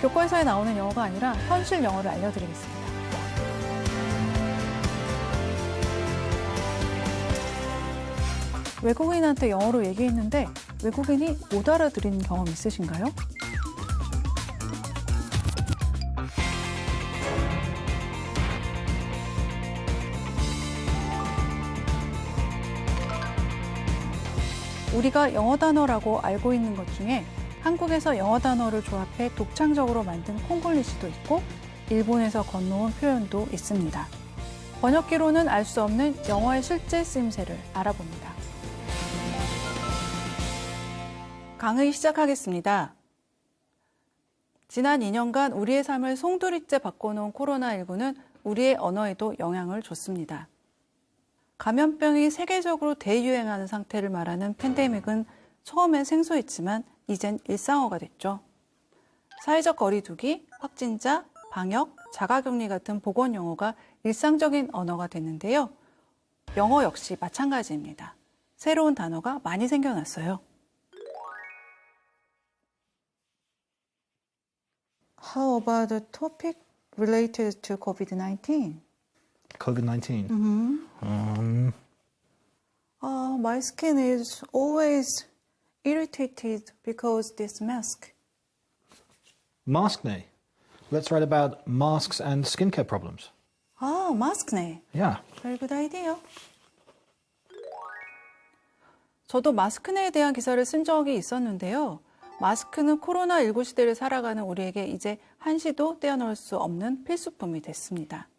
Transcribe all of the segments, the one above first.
교과서에 나오는 영어가 아니라 현실 영어를 알려드리겠습니다. 외국인한테 영어로 얘기했는데 외국인이 못 알아들은 경험 있으신가요? 우리가 영어 단어라고 알고 있는 것 중에 한국에서 영어 단어를 조합해 독창적으로 만든 콩글리시도 있고 일본에서 건너온 표현도 있습니다. 번역기로는 알 수 없는 영어의 실제 쓰임새를 알아봅니다. 강의 시작하겠습니다. 지난 2년간 우리의 삶을 송두리째 바꿔놓은 코로나19는 우리의 언어에도 영향을 줬습니다. 감염병이 세계적으로 대유행하는 상태를 말하는 팬데믹은 처음엔 생소했지만 이젠 일상어가 됐죠. 사회적 거리두기, 확진자, 방역, 자가격리 같은 보건 용어가 일상적인 언어가 됐는데요. 영어 역시 마찬가지입니다. 새로운 단어가 많이 생겨났어요. How about the topic related to COVID-19? COVID-19. My skin is always irritated because this mask. Mask Day. Let's write about masks and skincare problems. 마스크네. Yeah. Very good idea. 저도 마스크네에 대한 기사를 쓴 적이 있었는데요. 마스크는 코로나19 시대를 살아가는 우리에게 이제 한시도 떼어놓을 수 없는 필수품이 됐습니다.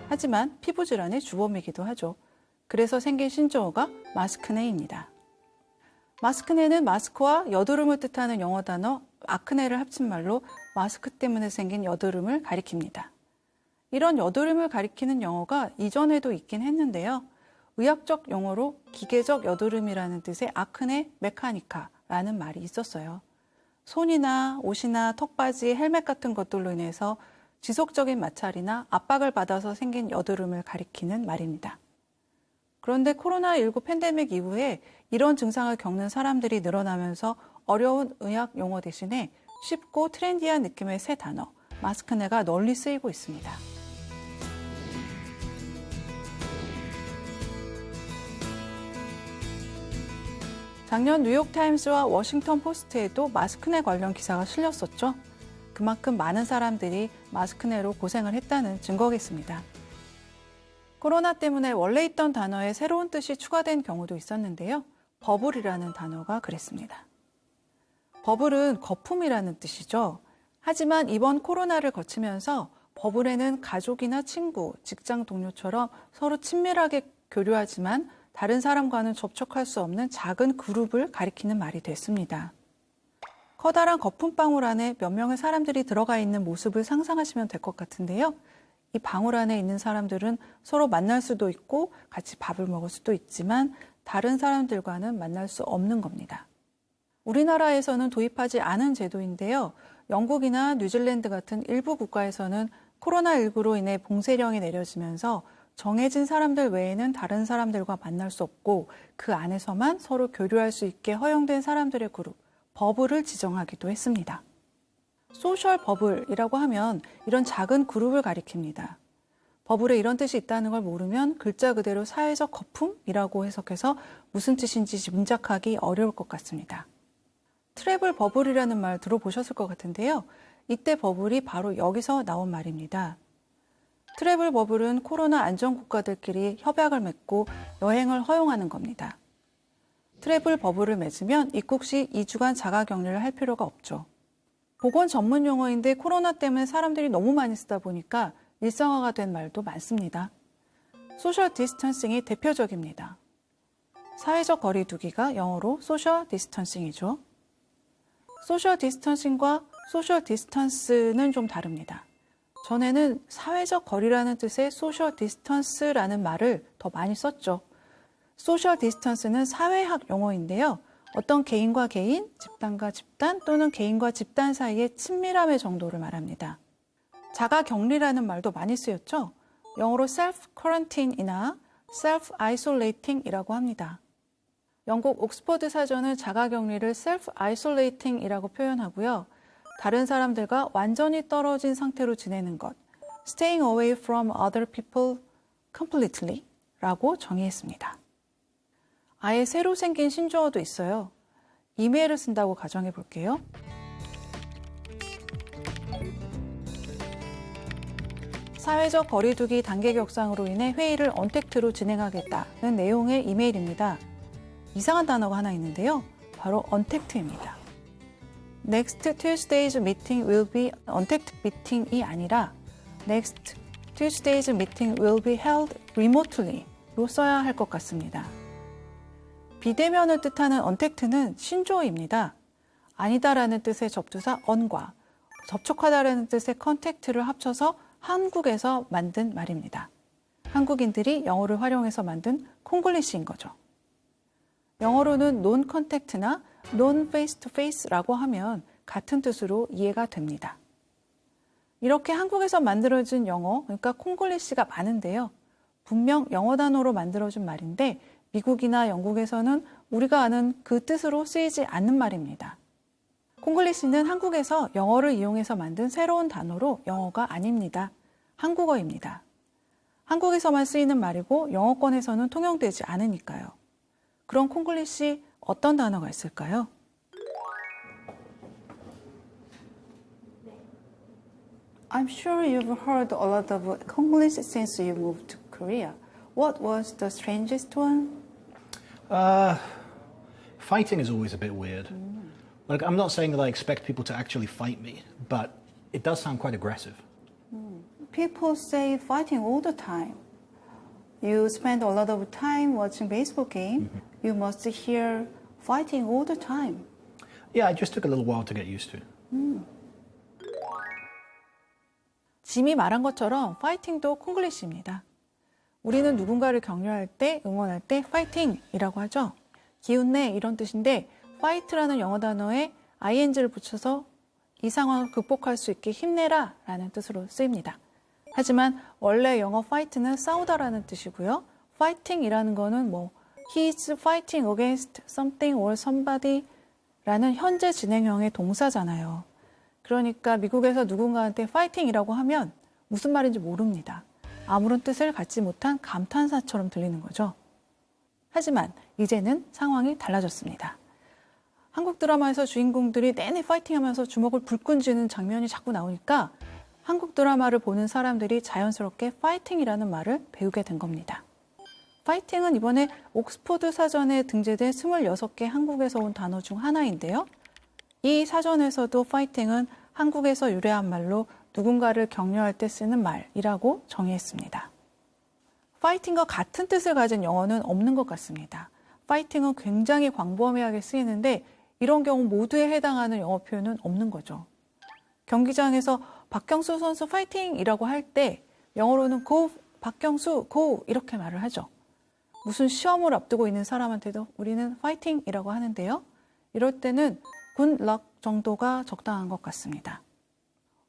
하지만 피부질환의 주범이기도 하죠. 그래서 생긴 신조어가 마스크네입니다. 마스크네는 마스크와 여드름을 뜻하는 영어 단어 아크네를 합친 말로 마스크 때문에 생긴 여드름을 가리킵니다. 이런 여드름을 가리키는 영어가 이전에도 있긴 했는데요. 의학적 용어로 기계적 여드름이라는 뜻의 아크네 메카니카라는 말이 있었어요. 손이나 옷이나 턱받이, 헬멧 같은 것들로 인해서 지속적인 마찰이나 압박을 받아서 생긴 여드름을 가리키는 말입니다. 그런데 코로나19 팬데믹 이후에 이런 증상을 겪는 사람들이 늘어나면서 어려운 의학 용어 대신에 쉽고 트렌디한 느낌의 새 단어, 마스크네가 널리 쓰이고 있습니다. 작년 뉴욕타임스와 워싱턴 포스트에도 마스크네 관련 기사가 실렸었죠. 그만큼 많은 사람들이 마스크네로 고생을 했다는 증거겠습니다. 코로나 때문에 원래 있던 단어에 새로운 뜻이 추가된 경우도 있었는데요. 버블이라는 단어가 그랬습니다. 버블은 거품이라는 뜻이죠. 하지만 이번 코로나를 거치면서 버블에는 가족이나 친구, 직장 동료처럼 서로 친밀하게 교류하지만 다른 사람과는 접촉할 수 없는 작은 그룹을 가리키는 말이 됐습니다. 커다란 거품방울 안에 몇 명의 사람들이 들어가 있는 모습을 상상하시면 될 것 같은데요. 이 방울 안에 있는 사람들은 서로 만날 수도 있고 같이 밥을 먹을 수도 있지만 다른 사람들과는 만날 수 없는 겁니다. 우리나라에서는 도입하지 않은 제도인데요. 영국이나 뉴질랜드 같은 일부 국가에서는 코로나19로 인해 봉쇄령이 내려지면서 정해진 사람들 외에는 다른 사람들과 만날 수 없고 그 안에서만 서로 교류할 수 있게 허용된 사람들의 그룹, 버블을 지정하기도 했습니다. 소셜 버블이라고 하면 이런 작은 그룹을 가리킵니다. 버블에 이런 뜻이 있다는 걸 모르면 글자 그대로 사회적 거품이라고 해석해서 무슨 뜻인지 짐작하기 어려울 것 같습니다. 트래블 버블이라는 말 들어보셨을 것 같은데요. 이때 버블이 바로 여기서 나온 말입니다. 트래블 버블은 코로나 안전 국가들끼리 협약을 맺고 여행을 허용하는 겁니다. 트래블 버블을 맺으면 입국 시 2주간 자가격리를 할 필요가 없죠. 보건 전문 용어인데 코로나 때문에 사람들이 너무 많이 쓰다 보니까 일상화가 된 말도 많습니다. 소셜 디스턴싱이 대표적입니다. 사회적 거리 두기가 영어로 소셜 디스턴싱이죠. 소셜 디스턴싱과 소셜 디스턴스는 좀 다릅니다. 전에는 사회적 거리라는 뜻의 소셜 디스턴스라는 말을 더 많이 썼죠. 소셜 디스턴스는 사회학 용어인데요. 어떤 개인과 개인, 집단과 집단 또는 개인과 집단 사이의 친밀함의 정도를 말합니다. 자가격리라는 말도 많이 쓰였죠. 영어로 self-quarantine이나 self-isolating이라고 합니다. 영국 옥스퍼드 사전은 자가격리를 self-isolating이라고 표현하고요. 다른 사람들과 완전히 떨어진 상태로 지내는 것, staying away from other people completely 라고 정의했습니다. 아예 새로 생긴 신조어도 있어요. 이메일을 쓴다고 가정해 볼게요. 사회적 거리두기 단계 격상으로 인해 회의를 언택트로 진행하겠다는 내용의 이메일입니다. 이상한 단어가 하나 있는데요. 바로 언택트입니다. Next Tuesday's meeting will be untact meeting이 아니라 Next Tuesday's meeting will be held remotely로 써야 할 것 같습니다. 비대면을 뜻하는 untact는 신조어입니다. 아니다라는 뜻의 접두사 on과 접촉하다라는 뜻의 contact를 합쳐서 한국에서 만든 말입니다. 한국인들이 영어를 활용해서 만든 콩글리시인 거죠. 영어로는 non-contact나 non-face-to-face라고 하면 같은 뜻으로 이해가 됩니다. 이렇게 한국에서 만들어진 영어, 그러니까 콩글리시가 많은데요. 분명 영어 단어로 만들어진 말인데 미국이나 영국에서는 우리가 아는 그 뜻으로 쓰이지 않는 말입니다. 콩글리시는 한국에서 영어를 이용해서 만든 새로운 단어로 영어가 아닙니다. 한국어입니다. 한국에서만 쓰이는 말이고 영어권에서는 통용되지 않으니까요. 그럼 콩글리시 어떤 단어가 있을까요? I'm sure you've heard a lot of Konglish since you moved to Korea. What was the strangest one? Fighting is always a bit weird. Like, I'm not saying that I expect people to actually fight me, but it does sound quite aggressive. People say fighting all the time. You spend a lot of time watching baseball game. You must hear fighting all the time. Yeah, it just took a little while to get used to. 짐이 말한 것처럼 파이팅도 콩글리시입니다. 우리는 누군가를 격려할 때, 응원할 때 파이팅이라고 하죠. 기운내 이런 뜻인데 fight라는 영어 단어에 ing를 붙여서 이 상황을 극복할 수 있게 힘내라 라는 뜻으로 쓰입니다. 하지만 원래 영어 fight는 싸우다라는 뜻이고요. fighting이라는 거는 he's fighting against something or somebody 라는 현재 진행형의 동사잖아요. 그러니까 미국에서 누군가한테 fighting이라고 하면 무슨 말인지 모릅니다. 아무런 뜻을 갖지 못한 감탄사처럼 들리는 거죠. 하지만 이제는 상황이 달라졌습니다. 한국 드라마에서 주인공들이 내내 파이팅하면서 주먹을 불끈 쥐는 장면이 자꾸 나오니까 한국 드라마를 보는 사람들이 자연스럽게 파이팅이라는 말을 배우게 된 겁니다. 파이팅은 이번에 옥스포드 사전에 등재된 26개 한국에서 온 단어 중 하나인데요. 이 사전에서도 파이팅은 한국에서 유래한 말로 누군가를 격려할 때 쓰는 말이라고 정의했습니다. 파이팅과 같은 뜻을 가진 영어는 없는 것 같습니다. 파이팅은 굉장히 광범위하게 쓰이는데 이런 경우 모두에 해당하는 영어 표현은 없는 거죠. 경기장에서 박경수 선수 파이팅이라고 할 때 영어로는 go, 박경수, go 이렇게 말을 하죠. 무슨 시험을 앞두고 있는 사람한테도 우리는 파이팅이라고 하는데요. 이럴 때는 good luck 정도가 적당한 것 같습니다.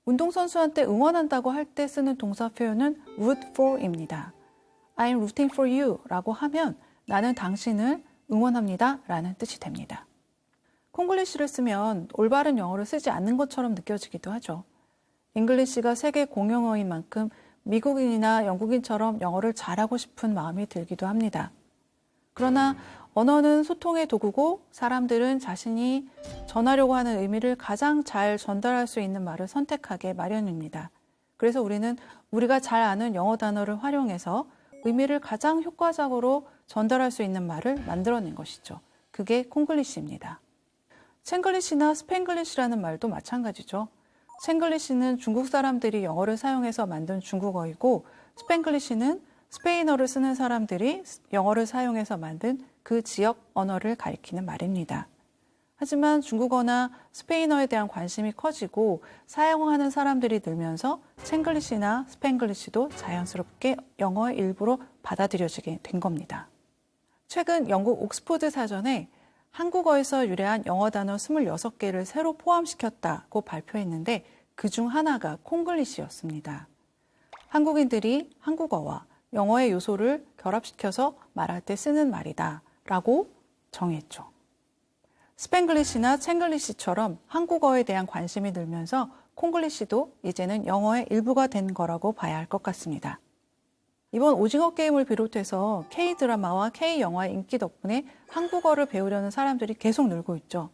운동선수한테 응원한다고 할 때 쓰는 동사 표현은 root for입니다. I'm rooting for you 라고 하면 나는 당신을 응원합니다 라는 뜻이 됩니다. 콩글리시를 쓰면 올바른 영어를 쓰지 않는 것처럼 느껴지기도 하죠. 잉글리시가 세계 공용어인 만큼 미국인이나 영국인처럼 영어를 잘하고 싶은 마음이 들기도 합니다. 그러나 언어는 소통의 도구고 사람들은 자신이 전하려고 하는 의미를 가장 잘 전달할 수 있는 말을 선택하게 마련입니다. 그래서 우리는 우리가 잘 아는 영어 단어를 활용해서 의미를 가장 효과적으로 전달할 수 있는 말을 만들어낸 것이죠. 그게 콩글리시입니다. 챙글리시나 스팽글리시라는 말도 마찬가지죠. 챙글리시는 중국 사람들이 영어를 사용해서 만든 중국어이고 스팽글리시는 스페인어를 쓰는 사람들이 영어를 사용해서 만든 그 지역 언어를 가리키는 말입니다. 하지만 중국어나 스페인어에 대한 관심이 커지고 사용하는 사람들이 늘면서 챙글리시나 스팽글리시도 자연스럽게 영어의 일부로 받아들여지게 된 겁니다. 최근 영국 옥스포드 사전에 한국어에서 유래한 영어 단어 26개를 새로 포함시켰다고 발표했는데 그중 하나가 콩글리시였습니다. 한국인들이 한국어와 영어의 요소를 결합시켜서 말할 때 쓰는 말이다 라고 정했죠. 스팽글리시나 챙글리시처럼 한국어에 대한 관심이 늘면서 콩글리시도 이제는 영어의 일부가 된 거라고 봐야 할 것 같습니다. 이번 오징어 게임을 비롯해서 K-드라마와 K-영화의 인기 덕분에 한국어를 배우려는 사람들이 계속 늘고 있죠.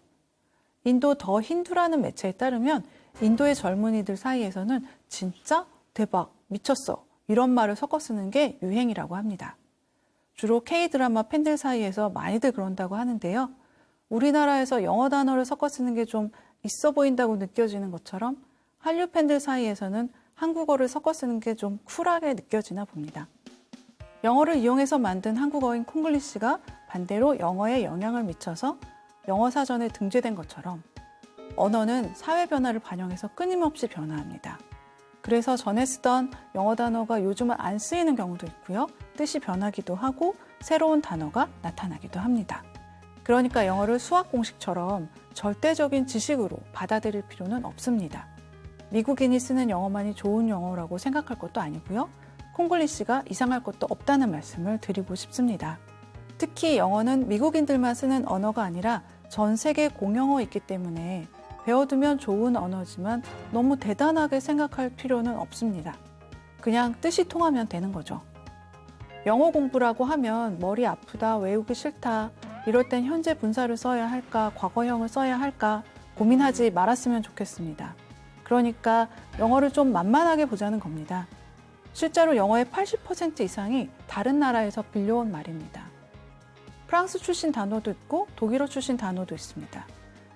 인도 더 힌두라는 매체에 따르면 인도의 젊은이들 사이에서는 진짜 대박, 미쳤어 이런 말을 섞어 쓰는 게 유행이라고 합니다. 주로 K-드라마 팬들 사이에서 많이들 그런다고 하는데요. 우리나라에서 영어 단어를 섞어 쓰는 게 좀 있어 보인다고 느껴지는 것처럼 한류 팬들 사이에서는 한국어를 섞어 쓰는 게 좀 쿨하게 느껴지나 봅니다. 영어를 이용해서 만든 한국어인 콩글리시가 반대로 영어에 영향을 미쳐서 영어 사전에 등재된 것처럼 언어는 사회 변화를 반영해서 끊임없이 변화합니다. 그래서 전에 쓰던 영어 단어가 요즘은 안 쓰이는 경우도 있고요. 뜻이 변하기도 하고 새로운 단어가 나타나기도 합니다. 그러니까 영어를 수학 공식처럼 절대적인 지식으로 받아들일 필요는 없습니다. 미국인이 쓰는 영어만이 좋은 영어라고 생각할 것도 아니고요. 콩글리시가 이상할 것도 없다는 말씀을 드리고 싶습니다. 특히 영어는 미국인들만 쓰는 언어가 아니라 전 세계 공용어이기 때문에 배워두면 좋은 언어지만 너무 대단하게 생각할 필요는 없습니다. 그냥 뜻이 통하면 되는 거죠. 영어 공부라고 하면 머리 아프다, 외우기 싫다, 이럴 땐 현재 분사를 써야 할까, 과거형을 써야 할까 고민하지 말았으면 좋겠습니다. 그러니까 영어를 좀 만만하게 보자는 겁니다. 실제로 영어의 80% 이상이 다른 나라에서 빌려온 말입니다. 프랑스 출신 단어도 있고 독일어 출신 단어도 있습니다.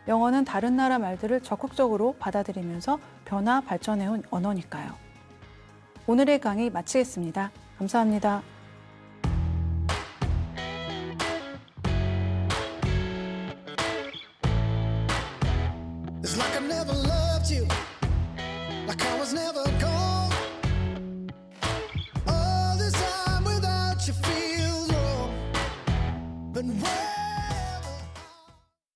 영어는 다른 나라 말들을 적극적으로 받아들이면서 변화, 발전해온 언어니까요. 오늘의 강의 마치겠습니다. 감사합니다. It's like I never loved you, like I was never gonna